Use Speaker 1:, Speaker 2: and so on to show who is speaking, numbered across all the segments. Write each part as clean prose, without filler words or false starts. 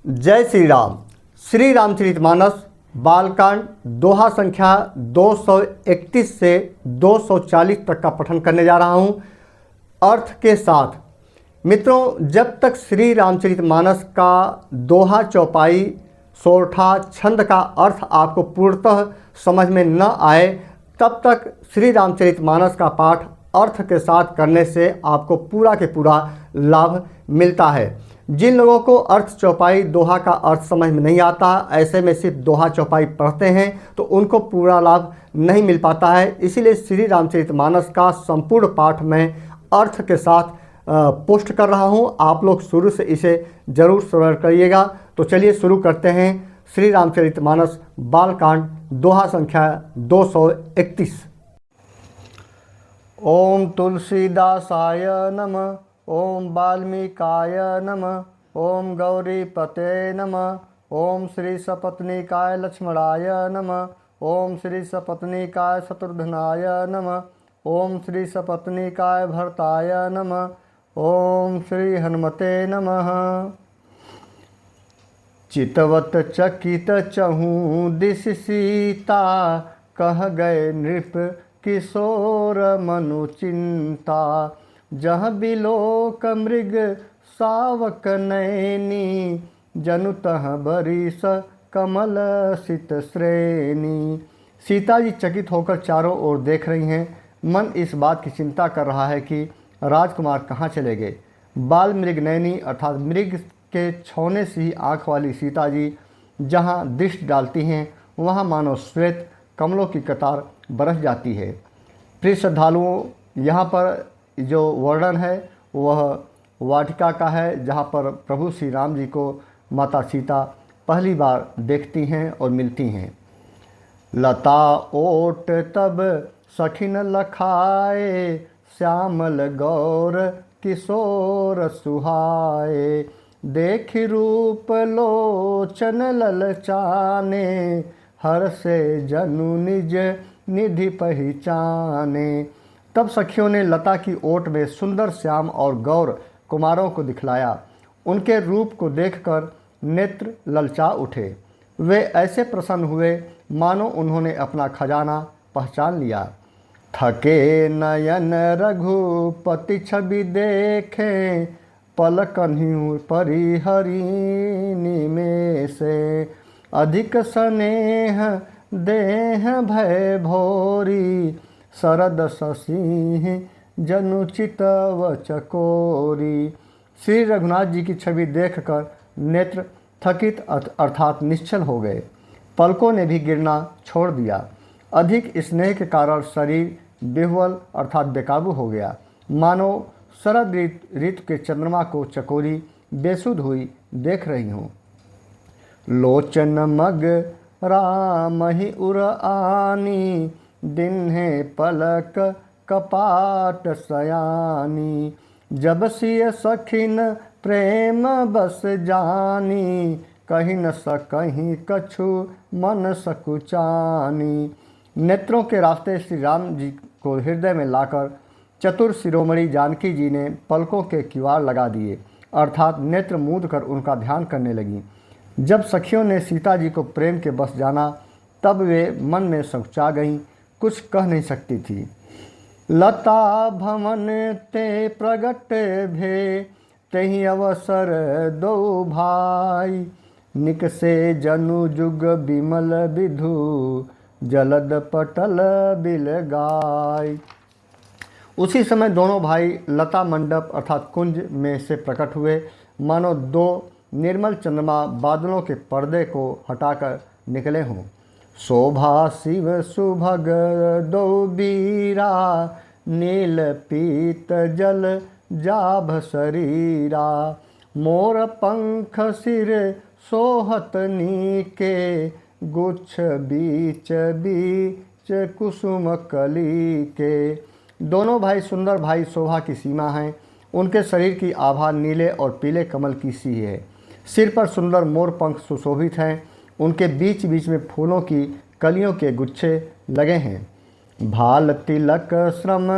Speaker 1: जय श्री राम। श्री रामचरितमानस बालकांड दोहा संख्या 231 से 240 तक का पठन करने जा रहा हूं अर्थ के साथ। मित्रों, जब तक श्री रामचरितमानस का दोहा चौपाई सोरठा छंद का अर्थ आपको पूर्णतः समझ में न आए, तब तक श्री रामचरितमानस का पाठ अर्थ के साथ करने से आपको पूरा के पूरा लाभ मिलता है। जिन लोगों को अर्थ चौपाई दोहा का अर्थ समझ में नहीं आता, ऐसे में सिर्फ दोहा चौपाई पढ़ते हैं, तो उनको पूरा लाभ नहीं मिल पाता है। इसीलिए श्री रामचरितमानस का संपूर्ण पाठ मैं अर्थ के साथ पोस्ट कर रहा हूं। आप लोग शुरू से इसे जरूर श्रवण करिएगा। तो चलिए शुरू करते हैं श्री रामचरितमानस बालकांड दोहा संख्या 231। ओम तुलसीदासाय नमः। ओम वाल्मीकाय नमः। ओम गौरीपते नमः। ओम श्री सपत्नीकाय लक्ष्मणाय नमः। ओम श्री सपत्नीकाय शत्रुघ्नाय नमः। ओम श्री सपत्नीकाय भरताय नमः। ओम श्री हनुमते नमः। चितवत चकित चहूँ दिश सीता, कह गए नृप किशोर मनु चिंता। जह बिलोक मृग सावक नैनी, जनु तह बरिस कमल सित श्रेणी। सीता जी चकित होकर चारों ओर देख रही हैं। मन इस बात की चिंता कर रहा है कि राजकुमार कहाँ चले गए। बाल मृग नैनी अर्थात मृग के छौने से ही आँख वाली सीता जी जहाँ दृष्टि डालती हैं, वहाँ मानो श्वेत कमलों की कतार बरस जाती है। प्रिय श्रद्धालुओं, यहाँ पर जो वर्णन है वह वाटिका का है, जहाँ पर प्रभु श्री राम जी को माता सीता पहली बार देखती हैं और मिलती हैं। लता ओट तब सखिन लखाए, श्यामल गौर किशोर सुहाए। देखि रूप लोचन ललचाने, हर से जनु निज निधि पहचाने। तब सखियों ने लता की ओट में सुंदर श्याम और गौर कुमारों को दिखलाया। उनके रूप को देखकर नेत्र ललचा उठे। वे ऐसे प्रसन्न हुए मानो उन्होंने अपना खजाना पहचान लिया। थके नयन रघुपति छवि देखें, पलकन्हि परिहरिणी में से। अधिक स्नेह देह भय भोरी, शरद ससिंह जनुचित वचकोरी। श्री रघुनाथ जी की छवि देखकर नेत्र थकित अर्थात निश्चल हो गए। पलकों ने भी गिरना छोड़ दिया। अधिक स्नेह के कारण शरीर विह्वल अर्थात बेकाबू हो गया, मानो शरद ऋतु के चंद्रमा को चकोरी बेसुध हुई देख रही हूँ। लोचन मग राम ही उर आनी, दिन्हे पलक कपाट सयानी। जब सिय सखिन प्रेम बस जानी, कहीं न सकहीं कछु मन सकुचानी। नेत्रों के रास्ते श्री राम जी को हृदय में लाकर चतुर शिरोमणि जानकी जी ने पलकों के किवाड़ लगा दिए, अर्थात नेत्र मूंद कर उनका ध्यान करने लगी। जब सखियों ने सीता जी को प्रेम के बस जाना, तब वे मन में सकुचा गईं, कुछ कह नहीं सकती थी। लता भवन ते प्रगट भे, तेहि अवसर दो भाई। निकसे जनु जुग बिमल विधु, जलद पटल बिल गाय। उसी समय दोनों भाई लता मंडप अर्थात कुंज में से प्रकट हुए, मानो दो निर्मल चंद्रमा बादलों के पर्दे को हटाकर निकले हों। शोभा शिव सुभग दो बीरा, नील पीत जल जाभ शरीरा। मोर पंख सिर सोहत नीके, गुच्छ बीच बीच कुसुम कली के। दोनों भाई सुंदर भाई शोभा की सीमा हैं। उनके शरीर की आभा नीले और पीले कमल की सी है। सिर पर सुंदर मोर पंख सुशोभित हैं। उनके बीच बीच में फूलों की कलियों के गुच्छे लगे हैं। भाल तिलक श्रम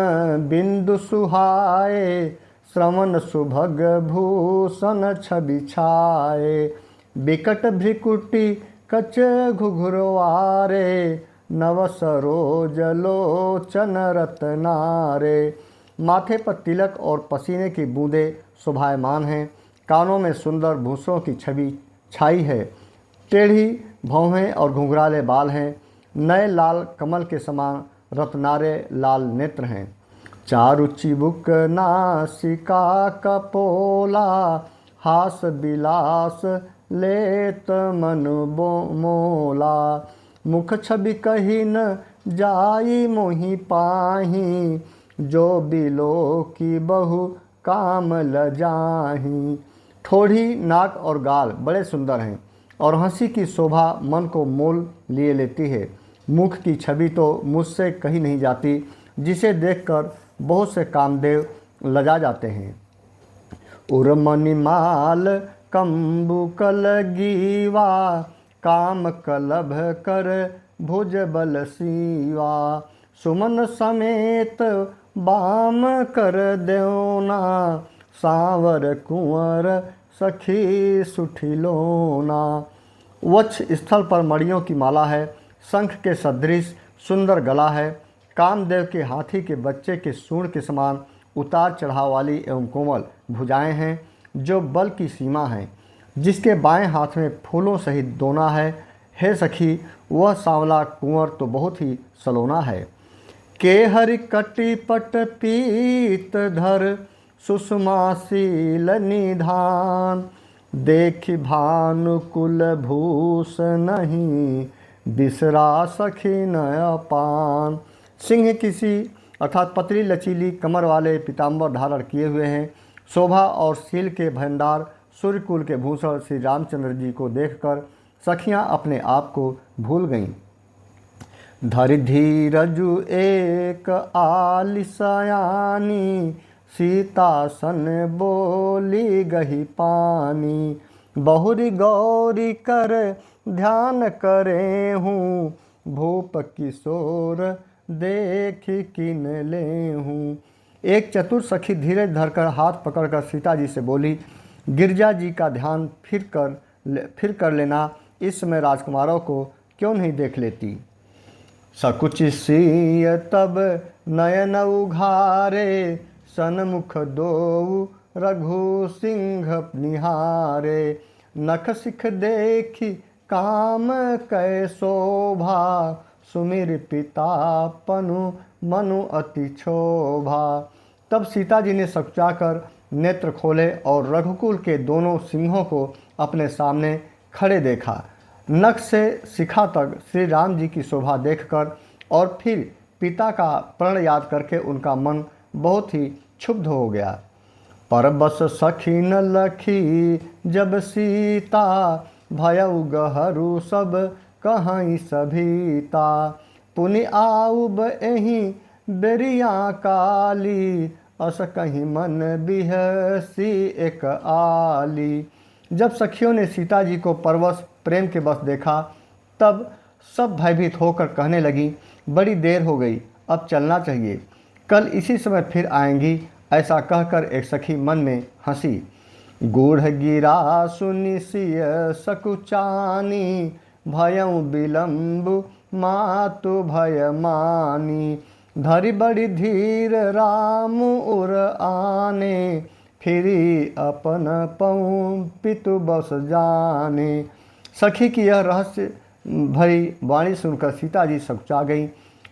Speaker 1: बिंदु सुहाए, श्रवण सुभग भूषण छवि छाए। बिकट भ्रिकुटी कच घुघुरवारे, नव सरोज लोचन रत्नारे। माथे पर तिलक और पसीने की बूंदें शोभायमान हैं। कानों में सुंदर भूसों की छवि छाई है। टेढ़ी भौहें और घुंघराले बाल हैं। नए लाल कमल के समान रत्नारे लाल नेत्र हैं। चारु चिबुक नासिका कपोला, हास बिलास लेत मन मोला। मुख छवि कही न जाई मोहि पाही, जो बिलो की बहु काम लजाही। ठोड़ी, नाक और गाल बड़े सुंदर हैं और हंसी की शोभा मन को मोल लिए लेती है। मुख की छवि तो मुझसे कही नहीं जाती, जिसे देखकर बहुत से कामदेव लजा जाते हैं। उर्मणिमाल कंबुकल गीवा, काम कलभ कर भुज बल सीवा। सुमन समेत बाम कर देवना, सांवर कुंवर सखी सुठिलोना। वक्ष स्थल पर मणियों की माला है। शंख के सदृश सुंदर गला है। कामदेव के हाथी के बच्चे के सूंड के समान उतार चढ़ाव वाली एवं कोमल भुजाएं हैं, जो बल की सीमा हैं। जिसके बाएं हाथ में फूलों सहित दोना है। हे सखी, वह सांवला कुंवर तो बहुत ही सलोना है। के हरि कटिपट पीत धर, सुषमाशील निधान। देखि भानुकुल भूष नहीं, बिसरा सखी नय पान। सिंह किसी अर्थात पतली लचीली कमर वाले पीताम्बर धारण किए हुए हैं। शोभा और शील के भंडार सूर्यकुल के भूषण श्री रामचंद्र जी को देखकर सखियां अपने आप को भूल गईं। धरि धीरजु एक आलिसयानी, सीता सन बोली गही पानी। बहुरी गौरी कर ध्यान करे हूँ, भूप किशोर देख किन ले हूँ। एक चतुर सखी धीरज धरकर हाथ पकड़कर सीता जी से बोली, गिरजा जी का ध्यान फिर कर लेना, इस समय राजकुमारों को क्यों नहीं देख लेती। सकुच सिय तब नयन उघारे, सन्मुख दो रघु सिंह निहारे। नख सिख देखी काम कै शोभा, सुमिर पिता पनु मनु अति क्षोभा। तब सीता जी ने सकुचाकर नेत्र खोले और रघुकुल के दोनों सिंहों को अपने सामने खड़े देखा। नख से शिखा तक श्री राम जी की शोभा देखकर और फिर पिता का प्रण याद करके उनका मन बहुत ही क्षुब्ध हो गया। परबस सखी न लखी जब सीता, भयउ गहरू सब कहीं सभीता। पुनि आउब एहि बेरिया काली, अस कहीं मन बिहसी एक आली। जब सखियों ने सीता जी को परवश प्रेम के बस देखा, तब सब भयभीत होकर कहने लगी, बड़ी देर हो गई, अब चलना चाहिए, कल इसी समय फिर आएंगी। ऐसा कहकर एक सखी मन में हंसी। गूढ़ गिरा सुनिसिय सकुचानी, भयउ विलम्ब मातु भय मानी। धरि बड़ी धीर राम उर आने, फिरी अपन पऊ पितु बस जाने। सखी की यह रहस्य भरी वाणी सुनकर सीता जी सकुचा गई।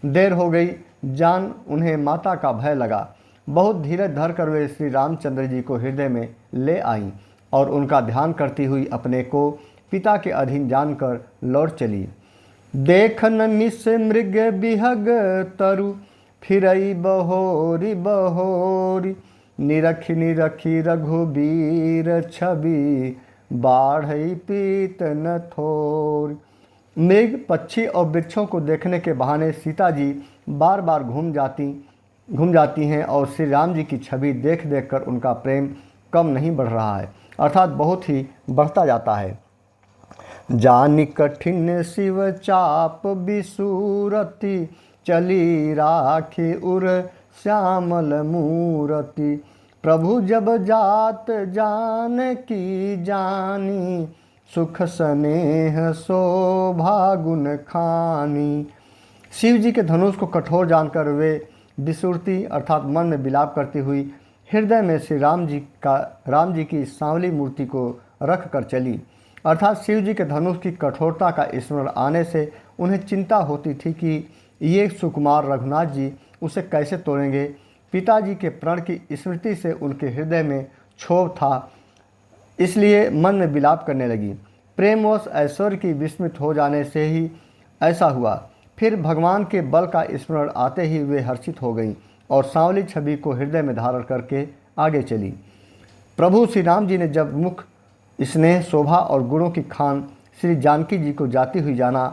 Speaker 1: देर हो गई जान उन्हें माता का भय लगा। बहुत धीरज धर कर वे श्री रामचंद्र जी को हृदय में ले आईं और उनका ध्यान करती हुई अपने को पिता के अधीन जानकर लौट चली। देखन निस मृग बिहग तरु, फिरई बहोरी बहोरी। निरखी निरखी रघुबीर छवि, बाढ़ई पीत न थोर। मृग, पक्षी और वृक्षों को देखने के बहाने सीता जी बार बार घूम जाती हैं और श्री राम जी की छवि देख देख कर उनका प्रेम कम नहीं बढ़ रहा है, अर्थात बहुत ही बढ़ता जाता है। जानी कठिन शिव चाप बिसूरति, चली राखी उर श्यामल मूरति। प्रभु जब जात जान की जानी, सुख स्नेह शोभा गुण खानी। शिव जी के धनुष को कठोर जानकर वे विसुरती अर्थात मन में विलाप करती हुई हृदय में श्री राम जी की सांवली मूर्ति को रख कर चली। अर्थात शिव जी के धनुष की कठोरता का स्मरण आने से उन्हें चिंता होती थी कि ये सुकुमार रघुनाथ जी उसे कैसे तोड़ेंगे। पिताजी के प्रण की स्मृति से उनके हृदय में क्षोभ था, इसलिए मन में विलाप करने लगी। प्रेमवश ऐश्वर्य की विस्मित हो जाने से ही ऐसा हुआ। फिर भगवान के बल का स्मरण आते ही वे हर्षित हो गईं और सांवली छवि को हृदय में धारण करके आगे चली। प्रभु श्री राम जी ने जब मुख स्नेह शोभा और गुणों की खान श्री जानकी जी को जाती हुई जाना,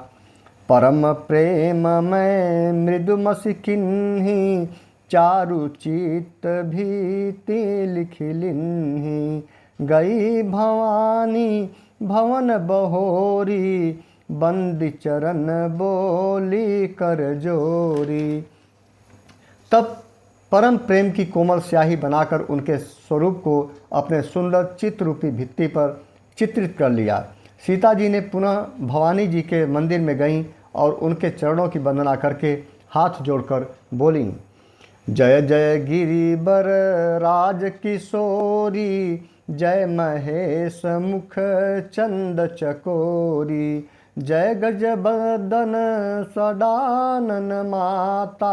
Speaker 1: परम प्रेम मैं मृदुमसि किन्ही चारु चित्त भीति लिखिलिन्ही गई भवानी भवन बहोरी बंदी चरण बोली कर जोरी। तब परम प्रेम की कोमल स्याही बनाकर उनके स्वरूप को अपने सुंदर चित्र रूपी भित्ति पर चित्रित कर लिया। सीता जी ने पुनः भवानी जी के मंदिर में गईं और उनके चरणों की वंदना करके हाथ जोड़कर बोलीं, जय जय गिरिबर राज किशोरी जय महेश मुख चंद चकोरी जय गजबदन सदानन माता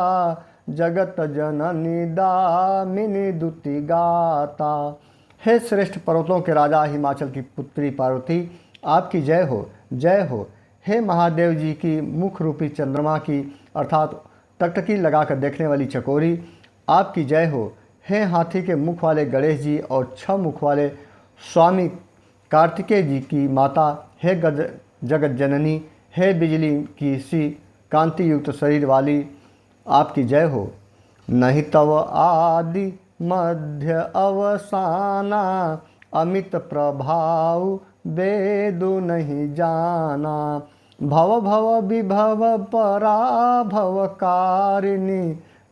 Speaker 1: जगत जननी दामिनी दुति गाता। हे श्रेष्ठ पर्वतों के राजा हिमाचल की पुत्री पार्वती, आपकी जय हो जय हो। हे महादेव जी की मुख रूपी चंद्रमा की अर्थात टकटकी लगाकर देखने वाली चकोरी, आपकी जय हो। हे हाथी के मुख वाले गणेश जी और 6 मुख वाले स्वामी कार्तिकेय जी की माता, हे जगत जननी, हे बिजली की सी कांति युक्त शरीर वाली, आपकी जय हो। नहीं तव आदि मध्य अवसाना अमित प्रभाव वेदु नहीं जाना भव भव विभव पराभव कारिणी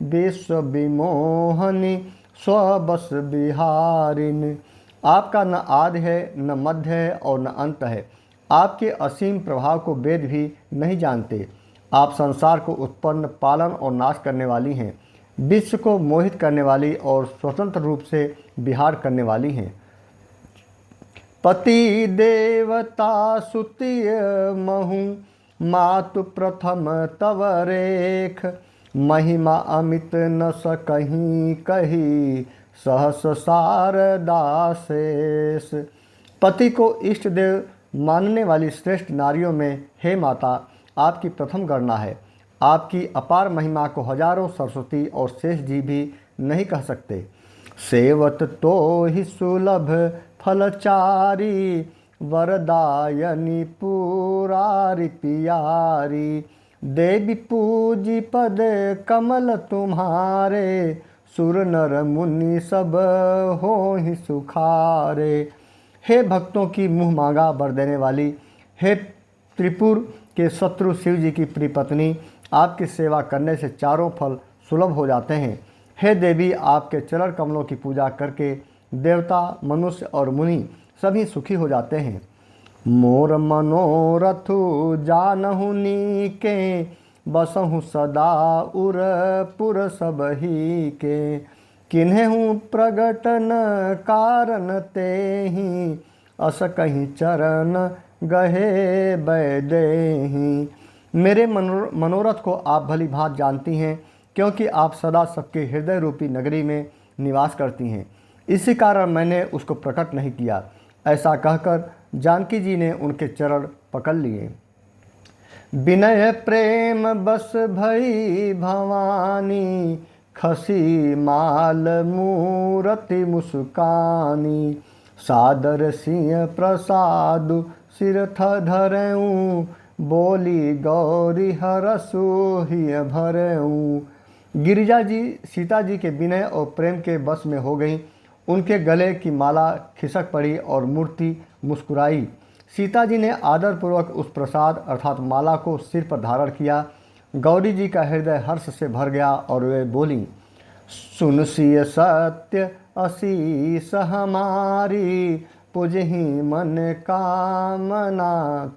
Speaker 1: विश्व विमोहनी स्वबस बिहारिणी। आपका न आदि है न मध्य है और न अंत है। आपके असीम प्रभाव को वेद भी नहीं जानते। आप संसार को उत्पन्न पालन और नाश करने वाली हैं, विश्व को मोहित करने वाली और स्वतंत्र रूप से विहार करने वाली हैं। पति देवता सुतिय महु मातु प्रथम तव रेख महिमा अमित न सकहीं कही सहस शारदा शेष। पति को इष्ट देव मानने वाली श्रेष्ठ नारियों में हे माता आपकी प्रथम गणना है। आपकी अपार महिमा को हजारों सरस्वती और शेष जी भी नहीं कह सकते। सेवत तो ही सुलभ फलचारी वरदायनी पुरारी पियारी देवी पूजी पद कमल तुम्हारे सुर नर मुनि सब हो ही सुखारे। हे भक्तों की मुँह मांगा वर देने वाली, हे त्रिपुर के शत्रु शिव जी की प्रिय पत्नी, आपकी सेवा करने से चारों फल सुलभ हो जाते हैं। हे देवी, आपके चरण कमलों की पूजा करके देवता मनुष्य और मुनि सभी सुखी हो जाते हैं। मोर मनोरथु जानहु नीके बसहु सदा उर पुर सब ही के किन्हे हूँ प्रगटन कारण ते ही अस कहीं चरण गहे बैदेही। मेरे मनोरथ को आप भली भांति जानती हैं, क्योंकि आप सदा सबके हृदय रूपी नगरी में निवास करती हैं। इसी कारण मैंने उसको प्रकट नहीं किया। ऐसा कहकर जानकी जी ने उनके चरण पकड़ लिए। विनय प्रेम बस भई भवानी खसी माल मूरति मुस्कानी सादर सिंह प्रसादु सिर धरऊँ बोली गौरी हरसु हिय भरऊँ। गिरिजा जी सीता जी के विनय और प्रेम के बस में हो गईं। उनके गले की माला खिसक पड़ी और मूर्ति मुस्कुराई। सीता जी ने आदरपूर्वक उस प्रसाद अर्थात माला को सिर पर धारण किया। गौरी जी का हृदय हर्ष से भर गया और वे बोली, सुन सिय सत्य असीस हमारी पुजहि मन कामना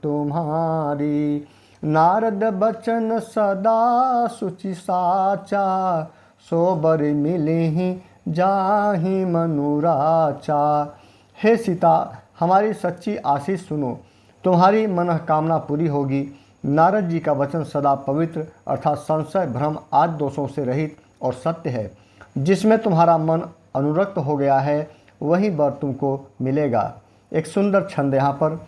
Speaker 1: तुम्हारी। नारद बचन सदा सुचि साचा, सोबर मिलहि जाहि मनुराचा। हे सीता, हमारी सच्ची आशीष सुनो, तुम्हारी मनोकामना पूरी होगी। नारद जी का वचन सदा पवित्र अर्थात संशय भ्रम आदि दोषों से रहित और सत्य है। जिसमें तुम्हारा मन अनुरक्त हो गया है वही वर तुमको मिलेगा। एक सुंदर छंद यहाँ पर।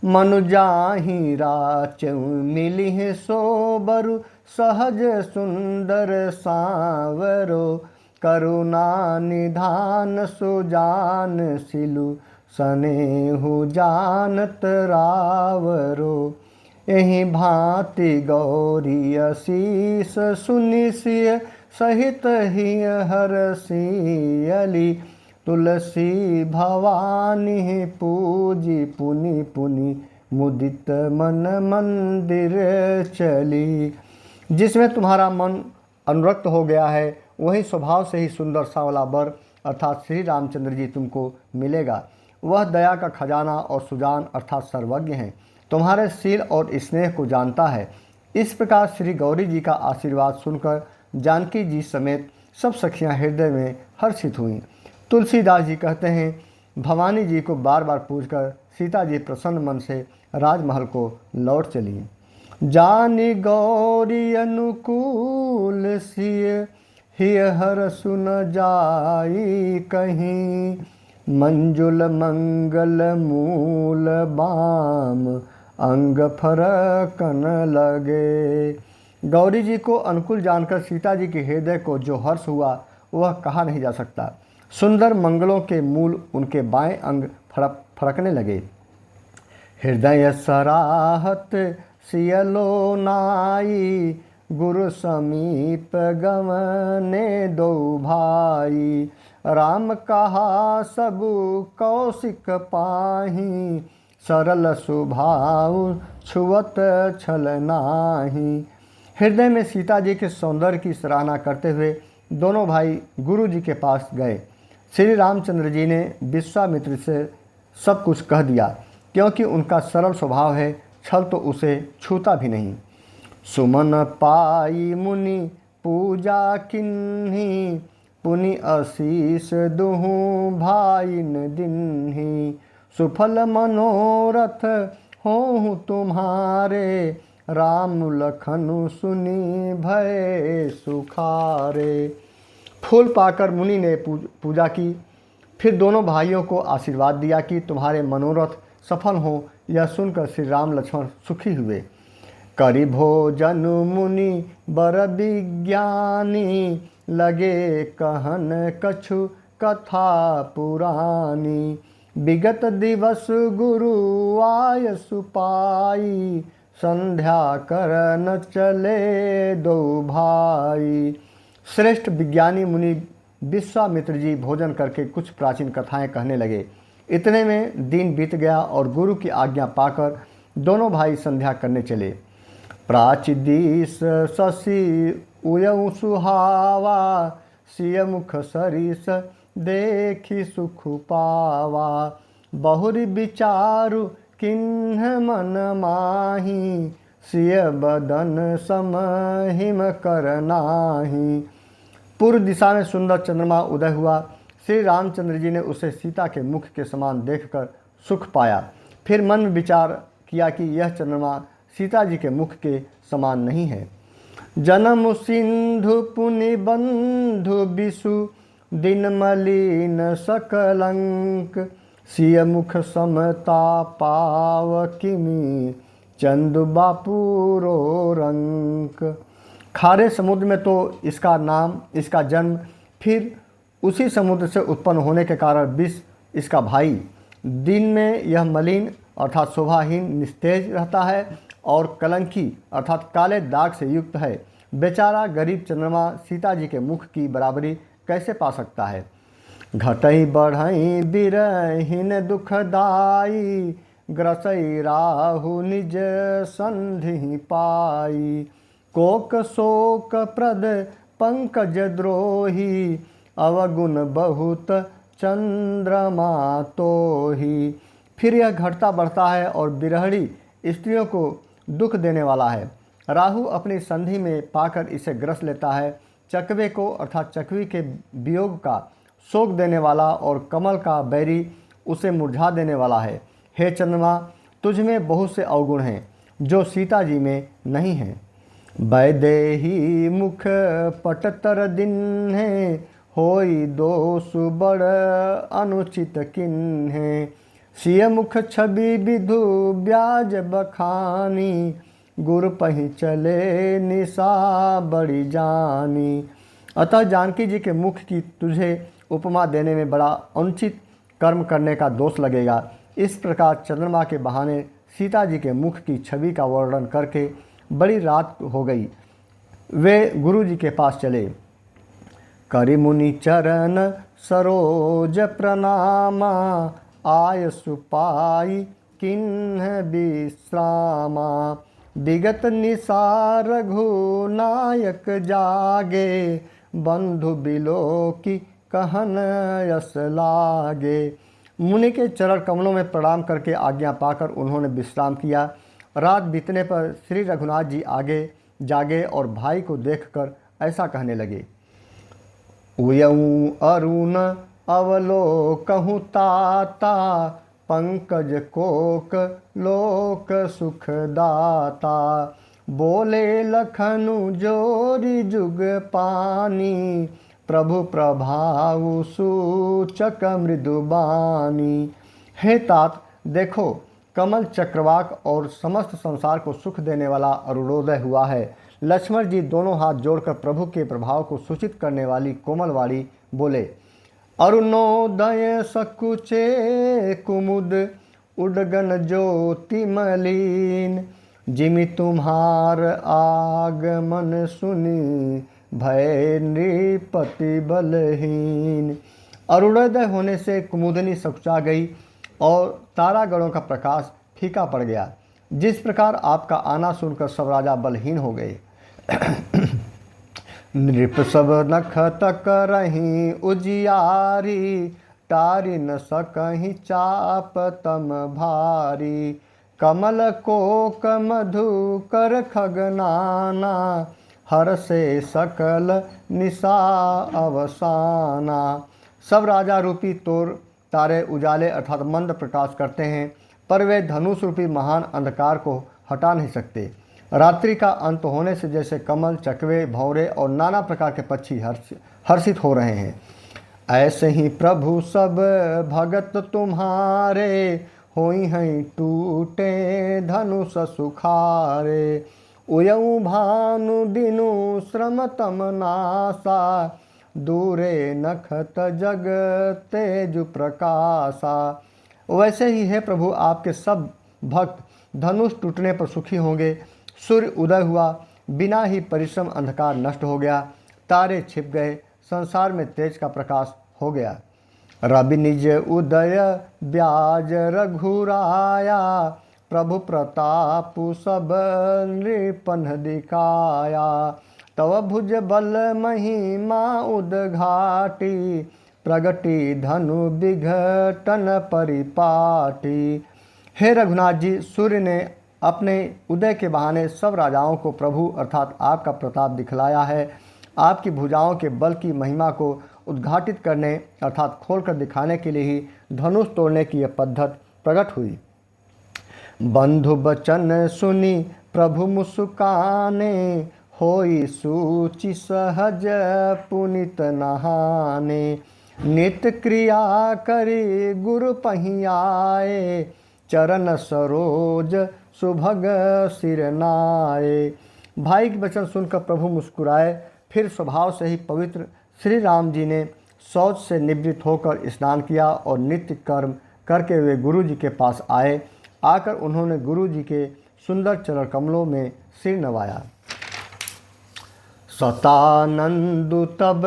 Speaker 1: मनु जाहि राचउ मिलिहि सोबरु, सहज सुंदर सांवरो। करुणा निधान सुजान सिलु, सनेहु जानत रावरो। एहि भांति गौरी असीस सुनि सिय, सहित हिय हरसियली। तुलसी भवानी पूजी, पुनि पुनि मुदित मन मंदिर चली। जिसमें तुम्हारा मन अनुरक्त हो गया है वही स्वभाव से ही सुंदर सांवला वर अर्थात श्री रामचंद्र जी तुमको मिलेगा। वह दया का खजाना और सुजान अर्थात सर्वज्ञ हैं, तुम्हारे शील और स्नेह को जानता है। इस प्रकार श्री गौरी जी का आशीर्वाद सुनकर जानकी जी समेत सब सखियां हृदय में हर्षित हुईं। तुलसीदास जी कहते हैं, भवानी जी को बार बार पूजकर सीता जी प्रसन्न मन से राजमहल को लौट चली। जानी गौरी अनुकूल सिय, हिय हर सुन जाई कहीं। मंजुल मंगल मूल बाम, अंग फरकन लगे। गौरी जी को अनुकूल जानकर सीता जी के हृदय को जो हर्ष हुआ वह कहा नहीं जा सकता। सुंदर मंगलों के मूल उनके बाएं अंग फरकने लगे। हृदय सराहत सियलो नाई, गुरु समीप गमने दो भाई। राम कहा सबु कौशिक पाही, सरल स्वभाव छुअत छल नाही। हृदय में सीता जी के सौंदर्य की सराहना करते हुए दोनों भाई गुरु जी के पास गए। श्री रामचंद्र जी ने विश्वामित्र से सब कुछ कह दिया, क्योंकि उनका सरल स्वभाव है, छल तो उसे छूता भी नहीं। सुमन पाई मुनि पूजा किन्ही, पुनि आशीष दुहु भाइन दिन्ही। सुफल मनोरथ होहु तुम्हारे, राम लखनु सुनी भय सुखारे। फूल पाकर मुनि ने पूजा की, फिर दोनों भाइयों को आशीर्वाद दिया कि तुम्हारे मनोरथ सफल हो। यह सुनकर श्री राम लक्ष्मण सुखी हुए। करि भोजन मुनि बर विज्ञानी, लगे कहन कछु कथा पुरानी। विगत दिवस गुरु आय सुपाई, संध्या करन चले दो भाई। श्रेष्ठ विज्ञानी मुनि विश्वामित्र जी भोजन करके कुछ प्राचीन कथाएं कहने लगे। इतने में दिन बीत गया और गुरु की आज्ञा पाकर दोनों भाई संध्या करने चले। प्राचिदिस शशि उयऊ सुहावा, सिय मुख सरिस देखी सुख पावा। बहुरी विचारु किन्ह मन माही, सिय बदन समहिम करनाही। पूर्व दिशा में सुंदर चंद्रमा उदय हुआ। श्री रामचंद्र जी ने उसे सीता के मुख के समान देखकर सुख पाया। फिर मन में विचार किया कि यह चंद्रमा सीता जी के मुख के समान नहीं है। जन्म सिंधु पुनि बंधु बिसु, दिन मलिन सकलंक। सिय मुख समता पाव किमी, चंदु बापूरो रंक। खारे समुद्र में तो इसका नाम, इसका जन्म, फिर उसी समुद्र से उत्पन्न होने के कारण विष इसका भाई। दिन में यह मलिन अर्थात शोभाहीन निस्तेज रहता है और कलंकी अर्थात काले दाग से युक्त है। बेचारा गरीब चंद्रमा सीता जी के मुख की बराबरी कैसे पा सकता है। घटई बढ़ई बिरहीन दुखदाई, ग्रसई राहु निज संधि पाई। कोक शोक प्रद पंकज द्रोही, अवगुण बहुत चंद्रमा तो ही। फिर यह घटता बढ़ता है और बिरहड़ी स्त्रियों को दुख देने वाला है। राहु अपनी संधि में पाकर इसे ग्रस लेता है। चकवे को अर्थात चकवी के वियोग का शोक देने वाला और कमल का बैरी उसे मुरझा देने वाला है। हे चंद्रमा, तुझ में बहुत से अवगुण हैं जो सीता जी में नहीं हैं। वैदेही मुख पटतर दिन है, होई दोष बड़ अनुचित किन्हे। सिय मुख छवि विधु ब्याज बखानी, गुर पही चले निशा बड़ी जानी। अतः जानकी जी के मुख की तुझे उपमा देने में बड़ा अनुचित कर्म करने का दोष लगेगा। इस प्रकार चंद्रमा के बहाने सीता जी के मुख की छवि का वर्णन करके बड़ी रात हो गई। वे गुरु जी के पास चले। करि मुनि चरण सरोज प्रणामा, आय सुपाई किन्ह विश्रामा। विगत निशा रघुनायक जागे, बंधु बिलोकी कहन यस लागे। मुनि के चरण कमलों में प्रणाम करके आज्ञा पाकर उन्होंने विश्राम किया। रात बीतने पर श्री रघुनाथ जी आगे जागे और भाई को देखकर ऐसा कहने लगे। उयऊँ अरुण अवलोकहु ताता, पंकज कोक लोक सुखदाता। बोले लखनु जोरी जुग पानी, प्रभु प्रभाव सूचक मृदुबानी। हे तात, देखो कमल चक्रवाक और समस्त संसार को सुख देने वाला अरुणोदय हुआ है। लक्ष्मण जी दोनों हाथ जोड़कर प्रभु के प्रभाव को सूचित करने वाली कोमलवाणी बोले। अरुणोदय सकुचे कुमुद, उडगन ज्योति मलिन। जिमि तुम्हार आगमन सुनी, भय नृपति बलहीन। अरुणोदय होने से कुमुदनी सकुचा गई और तारागणों का प्रकाश फीका पड़ गया। जिस प्रकार आपका आना सुनकर सब राजा बलहीन हो गए। नृप सब नखत करहीं उजियारी, टारी न सकहीं चाप तम भारी। कमल कोक मधु कर खगनाना, हर से सकल निशा अवसाना। सब राजा रूपी तोर तारे उजाले अर्थात मंद प्रकाश करते हैं, पर वे धनुष रूपी महान अंधकार को हटा नहीं सकते। रात्रि का अंत होने से जैसे कमल, चकवे, भंवरे और नाना प्रकार के पक्षी हर्षित हो रहे हैं, ऐसे ही प्रभु सब भगत तुम्हारे, होई हैं टूटे धनुष सुखारे। उयऊ भानु दिनु श्रम तम नासा, दूरे नखत जग तेजु प्रकाशा। वैसे ही है प्रभु, आपके सब भक्त धनुष टूटने पर सुखी होंगे। सूर्य उदय हुआ, बिना ही परिश्रम अंधकार नष्ट हो गया, तारे छिप गए, संसार में तेज का प्रकाश हो गया। रवि निज उदय ब्याज रघुराया, प्रभु प्रताप सब नृपन दिखाया। तव भुज बल महिमा उद्घाटी, प्रगति धनु विघटन परिपाटी। हे रघुनाथ जी, सूर्य ने अपने उदय के बहाने सब राजाओं को प्रभु अर्थात आपका प्रताप दिखलाया है। आपकी भुजाओं के बल की महिमा को उद्घाटित करने अर्थात खोलकर दिखाने के लिए ही धनुष तोड़ने की यह पद्धत प्रकट हुई। बंधु बचन सुनी प्रभु मुस्काने, होई सूचि सहज पुनित नहाने। नित्य क्रिया करी गुरु पहियाए, चरण सरोज सुभग सिर नाए। भाई के वचन सुनकर प्रभु मुस्कुराए। फिर स्वभाव से ही पवित्र श्री राम जी ने शौच से निवृत्त होकर स्नान किया और नित्य कर्म करके वे गुरु जी के पास आए। आकर उन्होंने गुरु जी के सुंदर चरण कमलों में सिर नवाया। सतानंदु तब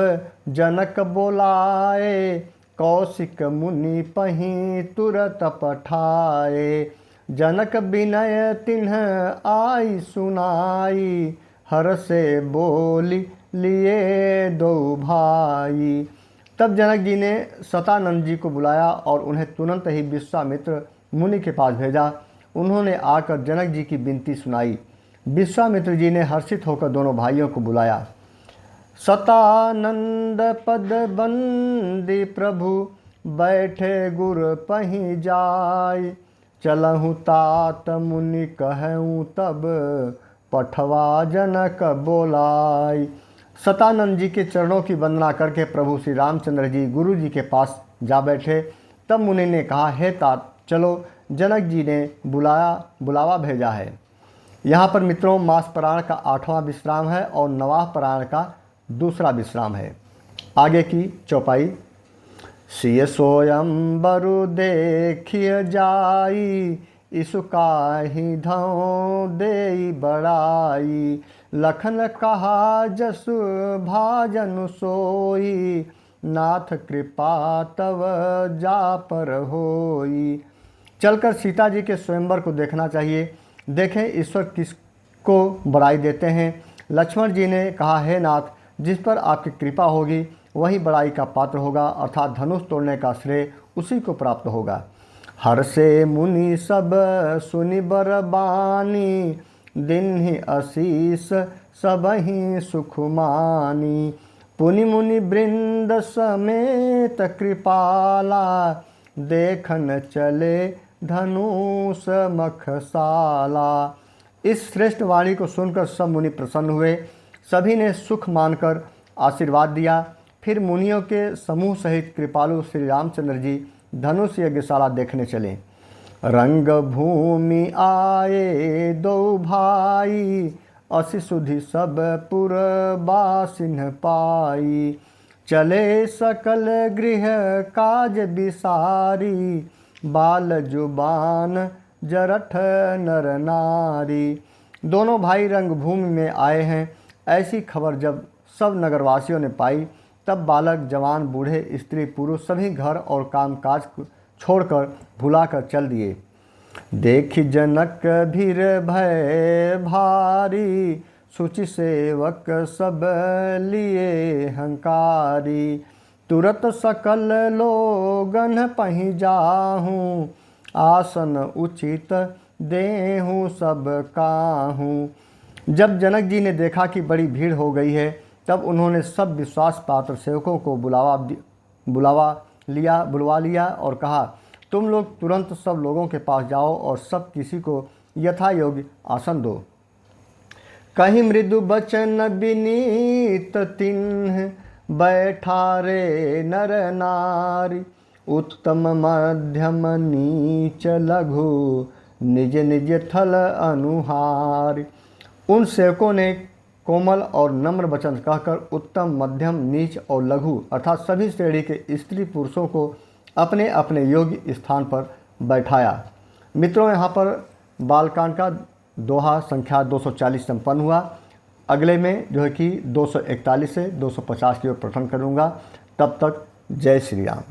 Speaker 1: जनक बोलाए, कौशिक मुनि पहीं तुरत पठाए। जनक विनय तिन्ह आई सुनाई, हर से बोली लिए दो भाई। तब जनक जी ने सतानंद जी को बुलाया और उन्हें तुरंत ही विश्वामित्र मुनि के पास भेजा। उन्होंने आकर जनक जी की विनती सुनाई। विश्वामित्र जी ने हर्षित होकर दोनों भाइयों को बुलाया। सतानंद पद बंदी प्रभु बैठे गुर पहीं जाय, चलहु तात मुनि कहूँ तब पठवा जनक बोलाय। सतानंद जी के चरणों की वंदना करके प्रभु श्री रामचंद्र जी गुरु जी के पास जा बैठे। तब मुनि ने कहा, हे तात चलो, जनक जी ने बुलावा भेजा है। यहाँ पर मित्रों मास पुराण का 8वां विश्राम है और नवाह पुराण का दूसरा विश्राम है। आगे की चौपाई। सिय सोयम बरु देखिय जाई, इसु काहि धौ देई बड़ाई। लखन कहा जसु भाजनु सोई, नाथ कृपा तव जा पर होई। चलकर सीता जी के स्वयंवर को देखना चाहिए। देखें ईश्वर किसको बड़ाई देते हैं। लक्ष्मण जी ने कहा, हे नाथ, जिस पर आपकी कृपा होगी वही बड़ाई का पात्र होगा, अर्थात धनुष तोड़ने का श्रेय उसी को प्राप्त होगा। हर से मुनि सब सुनि बर बानी, दिन ही आशीष सब ही सुख मानी। पुनि मुनि वृंद समेत कृपाला, देखन चले धनुष मखसाला। इस श्रेष्ठ वाणी को सुनकर सब मुनि प्रसन्न हुए। सभी ने सुख मानकर आशीर्वाद दिया। फिर मुनियों के समूह सहित कृपालु श्री रामचंद्र जी धनुष यज्ञशाला देखने चले। रंग भूमि आए दो भाई, असि सुधि सब पुर बासिन पाई। चले सकल गृह काज बिसारी, बाल जुबान जरठ नर नारी। दोनों भाई रंगभूमि में आए हैं। ऐसी खबर जब सब नगरवासियों ने पाई तब बालक जवान बूढ़े स्त्री पुरुष सभी घर और कामकाज छोड़कर भुलाकर चल दिए। देखि जनक भीर भय भारी, सूचि सेवक सब लिए हंकारी। तुरत सकल लोगन पहीं जाहूँ, आसन उचित देहूँ सब काहूँ। जब जनक जी ने देखा कि बड़ी भीड़ हो गई है तब उन्होंने सब विश्वास पात्र सेवकों को बुलवा लिया और कहा, तुम लोग तुरंत सब लोगों के पास जाओ और सब किसी को यथा योग्य आसन दो। कहीं मृदु बचन विनीत तिन्ह, बैठा रे नर नारी। उत्तम मध्यम नीच लघु, निज निज थल अनुहारी। उन सेवकों ने कोमल और नम्र वचन कहकर उत्तम, मध्यम, नीच और लघु अर्थात सभी श्रेणी के स्त्री पुरुषों को अपने अपने योग्य स्थान पर बैठाया। मित्रों, यहाँ पर बालकांड का दोहा संख्या 240 संपन्न हुआ। अगले में जो है कि 241 से 250 की ओर पठन करूँगा। तब तक जय श्री राम।